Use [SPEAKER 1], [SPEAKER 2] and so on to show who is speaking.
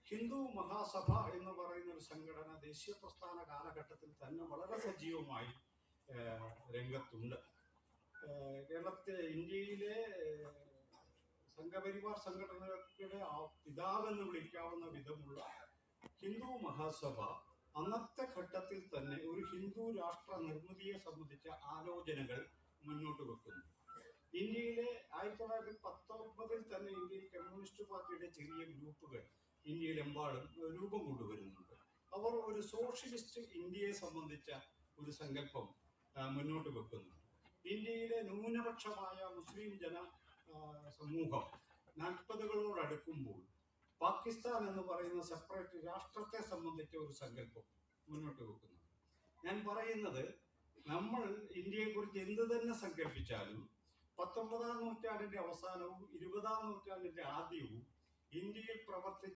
[SPEAKER 1] ഹിന്ദു മഹാസഭ എന്ന് പറയുന്ന ഒരു സംഘടന ദേശീയ പ്രസ്ഥാന കാലഘട്ടത്തിൽ തന്നെ വളരെ സജീവമായി രംഗത്തുണ്ട്. ഇന്ത്യയിലെ സംഘപരിവാർ സംഘടനകളുടെ പിതാവെന്ന് വിളിക്കാവുന്ന വിധമുള്ള ഹിന്ദു മഹാസഭ അന്നത്തെ ഘട്ടത്തിൽ തന്നെ ഒരു ഹിന്ദു രാഷ്ട്ര നിർമ്മിതിയെ സംബന്ധിച്ച ആലോചനകൾ മുന്നോട്ട് വെക്കുന്നു. ഇന്ത്യയിലെ 1919 തന്നെ ഇന്ത്യയിൽ കമ്മ്യൂണിസ്റ്റ് പാർട്ടിയുടെ ചെറിയ ഗ്രൂപ്പുകൾ ഇന്ത്യയിലെമ്പാടും രൂപം കൊണ്ടുവരുന്നുണ്ട്. അവർ ഒരു സോഷ്യലിസ്റ്റ് ഇന്ത്യയെ സംബന്ധിച്ച ഒരു സങ്കല്പം മുന്നോട്ട് വെക്കുന്നു. ഇന്ത്യയിലെ ന്യൂനപക്ഷമായ മുസ്ലിം സമൂഹം 40കളോടടുക്കുമ്പോൾ പാകിസ്ഥാൻ എന്ന് പറയുന്ന സെപ്പറേറ്റ് രാഷ്ട്രത്തെ സംബന്ധിച്ച ഒരു സങ്കല്പം മുന്നോട്ട് വെക്കുന്നു. ഞാൻ പറയുന്നത്, നമ്മൾ ഇന്ത്യയെക്കുറിച്ച് എന്ത് തന്നെ സങ്കല്പിച്ചാലും 19ാം നൂറ്റാണ്ടിന്റെ അവസാനവും 20ാം നൂറ്റാണ്ടിന്റെ ആദ്യവും ഇന്ത്യയിൽ പ്രവർത്തിച്ച